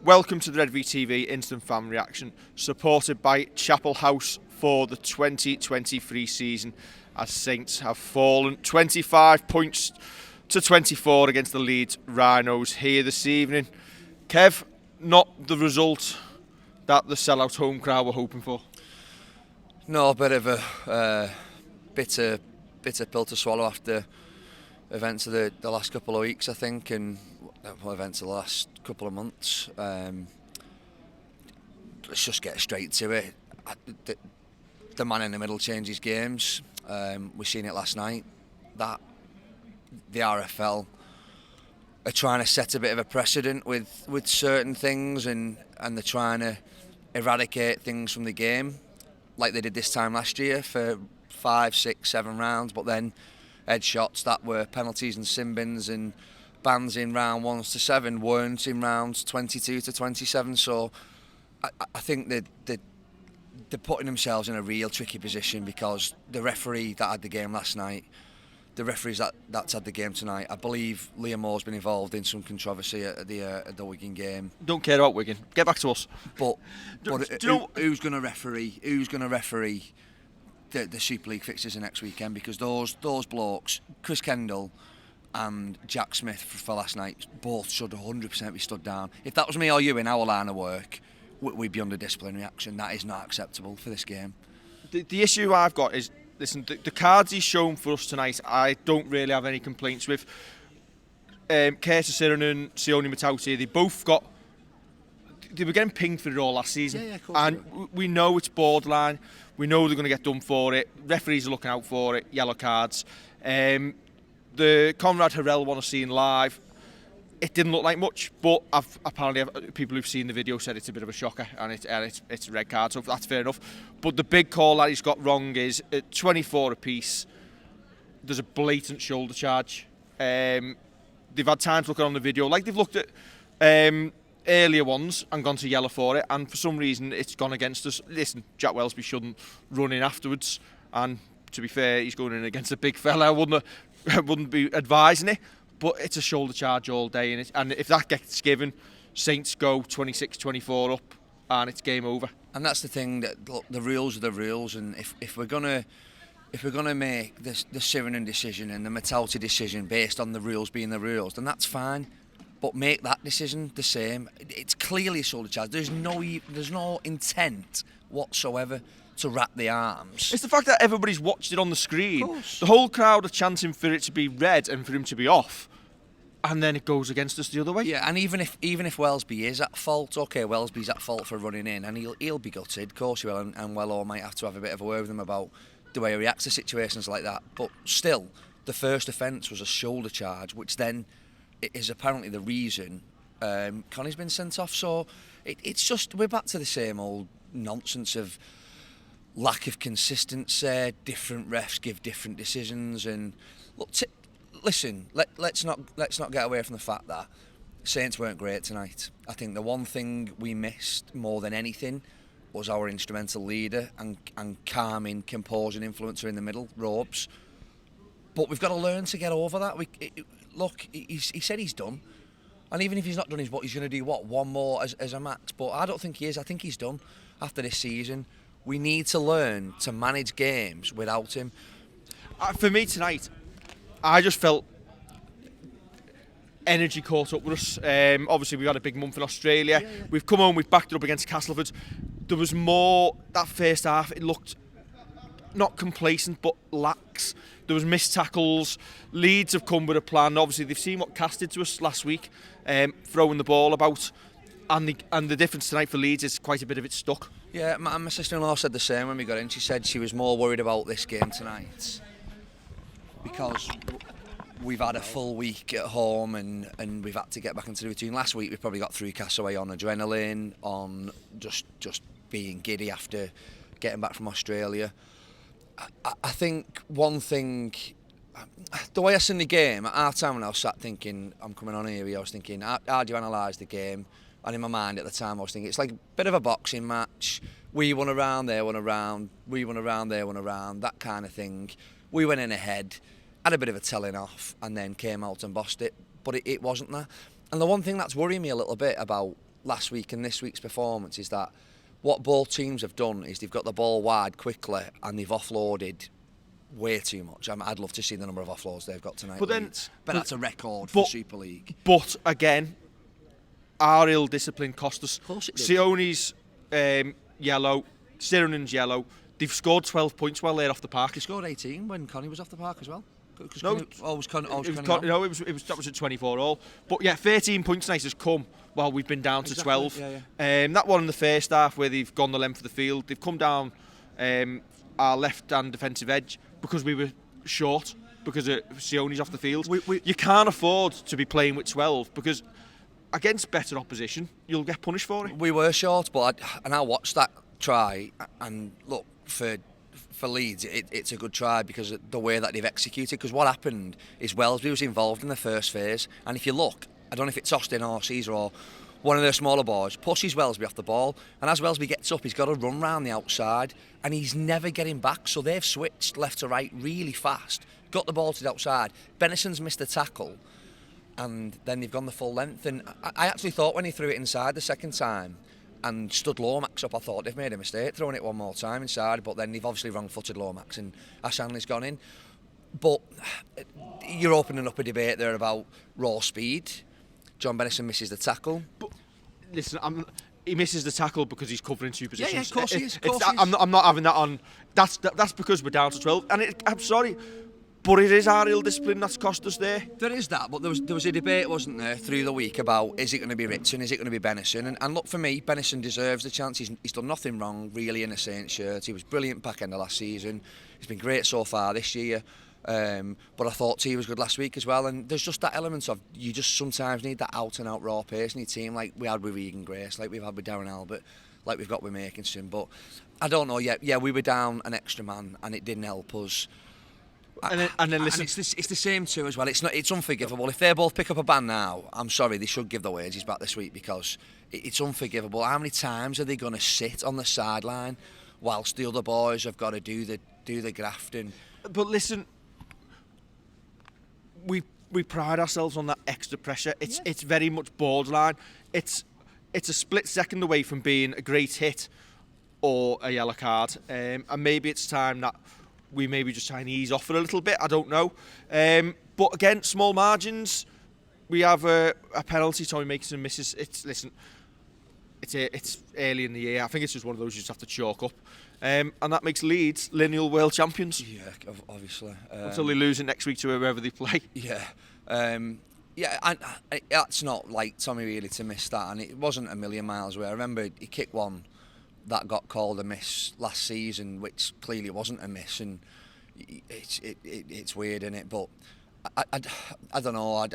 Welcome to the Redvee TV Instant Fan Reaction, supported by Chapel House for the 2023 season, as Saints have fallen 25 points to 24 against the Leeds Rhinos here this evening. Kev, not the result that the sellout home crowd were hoping for. No, a bit of a bitter pill to swallow after events of the last couple of weeks, I think, and events of the last couple of months. Let's just get straight to it. The man in the middle changes games. We've seen it last night. That the RFL are trying to set a bit of a precedent with certain things, and they're trying to eradicate things from the game, like they did this time last year for 5, 6, 7 rounds. But then headshots that were penalties and sin bins and bans in round 1 to 7 weren't in rounds 22 to 27. So I think that they're putting themselves in a real tricky position, because the referee that had the game last night, the referees that's had the game tonight, I believe Liam Moore's been involved in some controversy at the Wigan game. Don't care about Wigan. Get back to us. But who's going to referee? Who's going to referee the Super League fixtures the next weekend? Because those blokes, Chris Kendall and Jack Smith for last night, both should 100% be stood down. If that was me or you in our line of work, we'd be under disciplinary action. That is not acceptable for this game. The issue I've got is, listen, the cards he's shown for us tonight, I don't really have any complaints with. Curtis Siren and Sione Matauti, they were getting pinged for it all last season. Yeah, of course. And we know it's borderline. We know they're going to get done for it. Referees are looking out for it. Yellow cards. The Conrad Harrell one I've seen live, it didn't look like much, but apparently people who've seen the video said it's a bit of a shocker, and it's a red card, so that's fair enough. But the big call that he's got wrong is at 24 apiece, there's a blatant shoulder charge. They've had time to look on the video, like they've looked at earlier ones and gone to yellow for it, and for some reason it's gone against us. Listen, Jack Welsby shouldn't run in afterwards, and to be fair, he's going in against a big fella. I wouldn't be advising it, but it's a shoulder charge all day, and if that gets given, Saints go 26-24 up, and it's game over. And that's the thing, that look, the rules are the rules, and if we're gonna make the Sirenin decision and the Matauti decision based on the rules being the rules, then that's fine. But make that decision the same. It's clearly a shoulder charge. There's no intent whatsoever to wrap the arms. It's the fact that everybody's watched it on the screen. The whole crowd are chanting for it to be red and for him to be off, and then it goes against us the other way. Yeah, and even if Welsby is at fault, okay, Welsby's at fault for running in, and he'll be gutted, of course he will, and Wello might have to have a bit of a word with him about the way he reacts to situations like that. But still, the first offence was a shoulder charge, which then is apparently the reason Connie's been sent off. So it's just, we're back to the same old nonsense of lack of consistency. Different refs give different decisions, and look, listen, let's not get away from the fact that Saints weren't great tonight. I think the one thing we missed more than anything was our instrumental leader and calming, composing influencer in the middle, Robes. But we've got to learn to get over that. Look, he said he's done, and even if he's not done, he's going to do one more as a max. But I don't think he is. I think he's done after this season. We need to learn to manage games without him. For me tonight, I just felt energy caught up with us. Obviously, we've had a big month in Australia. Yeah. We've come home, we've backed it up against Castleford. There was more, that first half, it looked not complacent, but lax. There was missed tackles. Leeds have come with a plan. Obviously, they've seen what Cass did to us last week, throwing the ball about. And the difference tonight for Leeds is quite a bit of it stuck. Yeah, my sister-in-law said the same when we got in. She said she was more worried about this game tonight because we've had a full week at home and we've had to get back into the routine. Last week we probably got through Castaway on adrenaline, on just being giddy after getting back from Australia. I think one thing, the way I seen the game, at half time when I was sat thinking, I'm coming on here, I was thinking, how do you analyse the game? And in my mind at the time I was thinking, it's like a bit of a boxing match. We won around, they won around, we won around, they won around, that kind of thing. We went in ahead, had a bit of a telling off, and then came out and bossed it. But it wasn't that. And the one thing that's worrying me a little bit about last week and this week's performance is that what both teams have done is they've got the ball wide quickly and they've offloaded way too much. I'd love to see the number of offloads they've got tonight. But that's a record for Super League. But again, our ill discipline cost us. Of course it did. Sione's yellow, Sirenen's yellow. They've scored 12 points while they're off the park. They scored 18 when Connie was off the park as well. No, it was Connie. That was at 24 all. But yeah, 13 points tonight has come while we've been down to 12. Yeah. That one in the first half where they've gone the length of the field, they've come down our left-hand defensive edge because we were short because Sione's off the field. You can't afford to be playing with 12 because against better opposition, you'll get punished for it. We were short, but I watched that try and look for Leeds. It's a good try because of the way that they've executed. Because what happened is Wellesby was involved in the first phase, and if you look, I don't know if it's Austin or Caesar or one of their smaller boys pushes Wellesby off the ball, and as Wellesby gets up, he's got to run round the outside, and he's never getting back. So they've switched left to right really fast, got the ball to the outside. Benison's missed the tackle, and then they've gone the full length. And I actually thought when he threw it inside the second time and stood Lomax up, I thought they've made a mistake throwing it one more time inside, but then they've obviously wrong-footed Lomax and Ash Hanley's gone in. But you're opening up a debate there about raw speed. John Benison misses the tackle. But listen, he misses the tackle because he's covering two positions. Yeah, of course he is. I'm not having that on. That's because we're down to 12. And I'm sorry, but it is our ill discipline that's cost us there. There is that, but there was a debate, wasn't there, through the week about is it going to be Ritson, is it going to be Benison? And look, for me, Benison deserves the chance. He's done nothing wrong, really, in a Saints shirt. He was brilliant back end of last season. He's been great so far this year. But I thought T was good last week as well. And there's just that element of you just sometimes need that out-and-out raw pace in your team, like we had with Regan Grace, like we've had with Darren Albert, like we've got with Makinson. But I don't know yet. Yeah, we were down an extra man, and it didn't help us. And then listen, and it's the same too as well. It's unforgivable. If they both pick up a ban now, I'm sorry, they should give the wages back this week because it's unforgivable. How many times are they going to sit on the sideline whilst the other boys have got to do the grafting? But listen, we pride ourselves on that extra pressure. It's very much borderline. It's a split second away from being a great hit or a yellow card, and maybe it's time that we maybe just try and ease off for a little bit. I don't know. But again, small margins. We have a penalty. Tommy Makinson misses. It's early in the year. I think it's just one of those you just have to chalk up. And that makes Leeds lineal world champions. Yeah, obviously. Until they lose it next week to whoever they play. Yeah. And that's not like Tommy really to miss that. And it wasn't a million miles away. I remember he kicked one that got called a miss last season, which clearly wasn't a miss, and it's weird, isn't it? But I don't know. I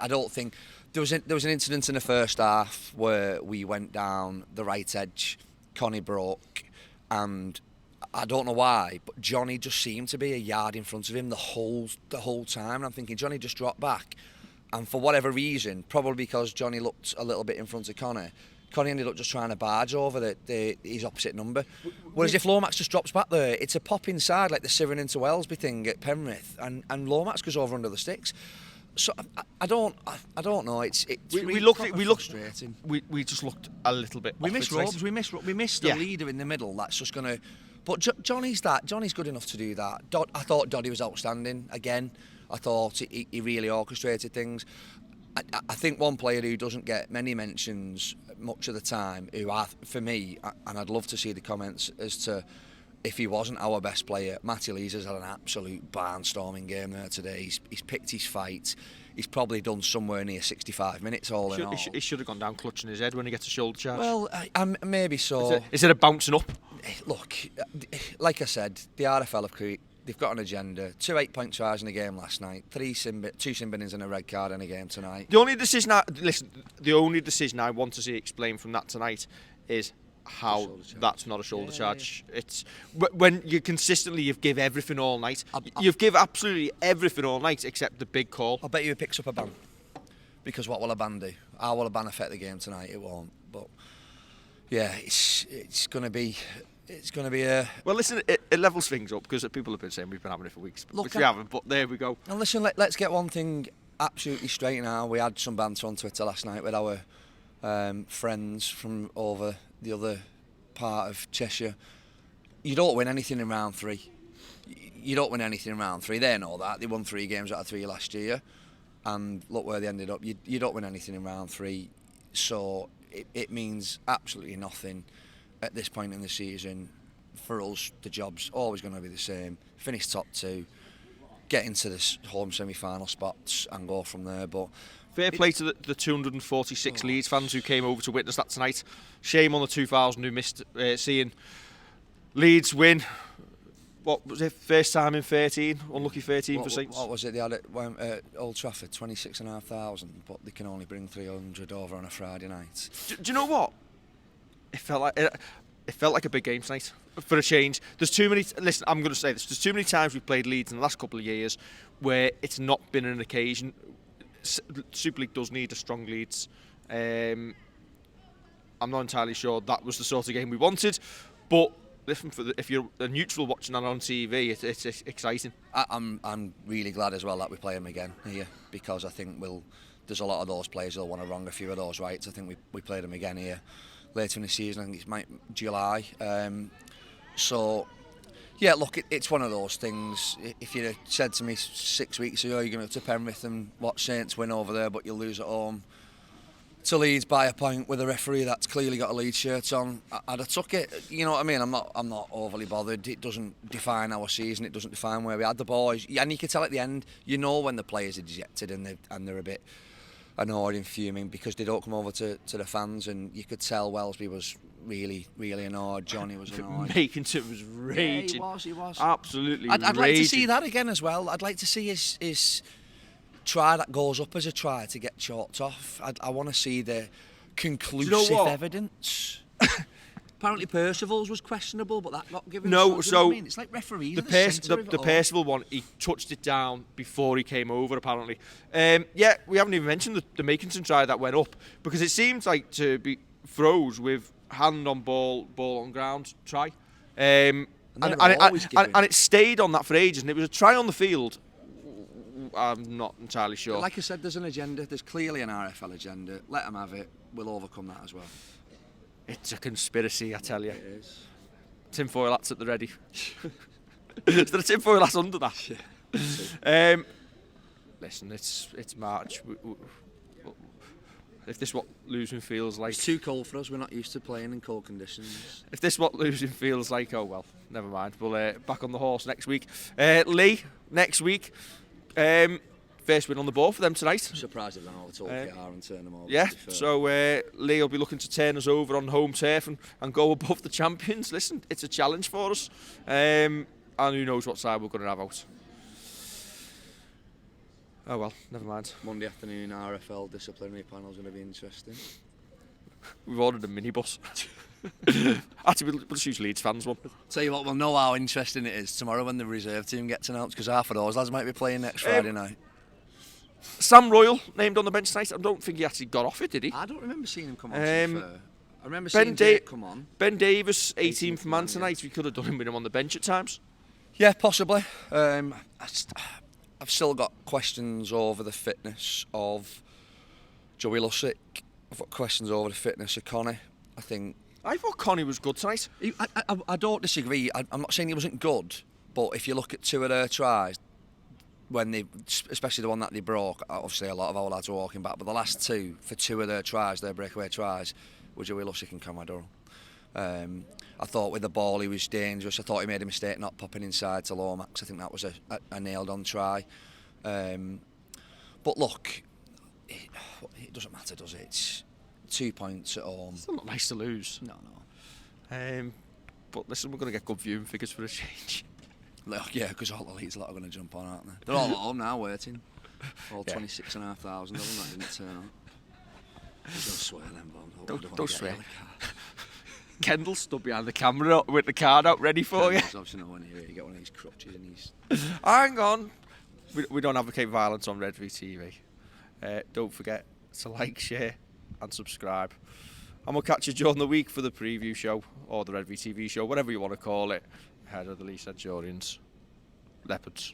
don't think there was an incident in the first half where we went down the right edge. Connie broke, and I don't know why, but Johnny just seemed to be a yard in front of him the whole time. And I'm thinking Johnny just dropped back, and for whatever reason, probably because Johnny looked a little bit in front of Connie ended up just trying to barge over his opposite number. Whereas if Lomax just drops back there, it's a pop inside like the Siren into Wellesby thing at Penrith, and Lomax goes over under the sticks. So I don't know. We just looked a little bit. We missed Robes. We missed the leader in the middle. That's just gonna. But Johnny's good enough to do that. I thought Doddy was outstanding again. I thought he really orchestrated things. I think one player who doesn't get many mentions much of the time, for me, and I'd love to see the comments as to if he wasn't our best player, Matty Lees has had an absolute barnstorming game there today. He's picked his fight. He's probably done somewhere near 65 minutes all in all. He should have gone down clutching his head when he gets a shoulder charge. Well, maybe so. Is it a bouncing up? Look, like I said, the RFL they've got an agenda. 2 8-point tries in a game last night. 2 sin binnings and a red card in a game tonight. The only decision I want to see explained from that tonight is how that's not a shoulder charge. Yeah. It's when you consistently you've give everything all night. You've give absolutely everything all night except the big call. I bet you it picks up a ban. Because what will a ban do? How will a ban affect the game tonight? It won't. But yeah, it's going to be a... Well, listen, it levels things up because people have been saying we've been having it for weeks, which we haven't, but there we go. And listen, let's get one thing absolutely straight now. We had some banter on Twitter last night with our friends from over the other part of Cheshire. You don't win anything in round 3. You don't win anything in round 3. They know that. They won 3 games out of 3 last year, and look where they ended up. You don't win anything in round 3, so it means absolutely nothing at this point in the season. For us, the job's always going to be the same. Finish top 2, get into the home semi-final spots and go from there. But fair play to the 246 Leeds fans who came over to witness that tonight. Shame on the 2,000 who missed seeing Leeds win. What was it? First time in 13. Unlucky 13 for Saints. What was it? They had at Old Trafford, 26,500, but they can only bring 300 over on a Friday night. Do you know what? It felt like a big game tonight. For a change, there's too many. Listen, I'm going to say this. There's too many times we've played Leeds in the last couple of years where it's not been an occasion. Super League does need a strong Leeds. I'm not entirely sure that was the sort of game we wanted, but listen, if you're a neutral watching that on TV, it's exciting. I'm really glad as well that we play them again here, because I think there's a lot of those players who'll want to wrong a few of those rights. I think we played them again here later in the season. I think it's July. So, yeah, look, it's one of those things. If you'd have said to me 6 weeks ago, you're going to Penrith and watch Saints win over there, but you'll lose at home to Leeds by a point with a referee that's clearly got a Leeds shirt on, I'd have took it. You know what I mean? I'm not overly bothered. It doesn't define our season. It doesn't define where we had the boys. And you can tell at the end, you know when the players are dejected and they're a bit annoyed and fuming because they don't come over to the fans, and you could tell Wellesby was really, really annoyed. Johnny was annoyed. Makinton was raging. Yeah, he was. Absolutely I'd raging. like to see that again as well. I'd like to see his try that goes up as a try to get chalked off. I want to see the conclusive evidence. Apparently Percival's was questionable, but that got given. No, so I mean? It's like referees. The Percival one, he touched it down before he came over. Apparently, yeah, we haven't even mentioned the Makinson try that went up, because it seems like to be throws with hand on ball on ground try, and it stayed on that for ages, and it was a try on the field. I'm not entirely sure. Like I said, there's an agenda. There's clearly an RFL agenda. Let them have it. We'll overcome that as well. It's a conspiracy, I tell you. It is. Tinfoil hats at the ready. Is there a tinfoil hat under that? Yeah. Listen, it's March. If this is what losing feels like... It's too cold for us. We're not used to playing in cold conditions. If this is what losing feels like, oh well, never mind. We'll back on the horse next week. Lee, next week. First win on the board for them tonight. I'm surprised they've done all the talk and turn them over. Yeah, so Lee will be looking to turn us over on home turf and go above the champions. Listen, it's a challenge for us. And who knows what side we're going to have out. Oh well, never mind. Monday afternoon RFL disciplinary panel is going to be interesting. We've ordered a minibus. Actually, we'll just use Leeds fans one. Tell you what, we'll know how interesting it is tomorrow when the reserve team gets announced, because half of those lads might be playing next Friday night. Sam Royal named on the bench tonight. I don't think he actually got off it, did he? I don't remember seeing him come on. I remember seeing Jake come on. Ben Davis, 18th man tonight. We could have done him with him on the bench at times. Yeah, possibly. I've still got questions over the fitness of Joey Lussick. I've got questions over the fitness of Connie. I thought Connie was good tonight. I don't disagree. I'm not saying he wasn't good, but if you look at two of their tries, especially the one that they broke, obviously a lot of our lads were walking back, but the last two, for two of their tries, their breakaway tries, were Joey Lussick and Commodore. I thought with the ball he was dangerous. I thought he made a mistake not popping inside to Lomax. I think that was a nailed-on try. But look, it doesn't matter, does it? It's 2 points at home. It's not nice to lose. No. But listen, we're going to get good viewing figures for a change. Look, yeah, because all the Leeds lot are going to jump on, aren't they? They're all at home now waiting. All 26,500 of them that didn't turn up. Don't swear then, Bob. Don't swear. Kendall stood behind the camera with the card out ready for you. Obviously not when you get one of these crutches and he's... Hang on. We don't advocate violence on Redvee TV. Don't forget to like, share and subscribe. And we'll catch you during the week for the preview show, or the Redvee TV show, whatever you want to call it, ahead of the Leeds Centurions Leopards.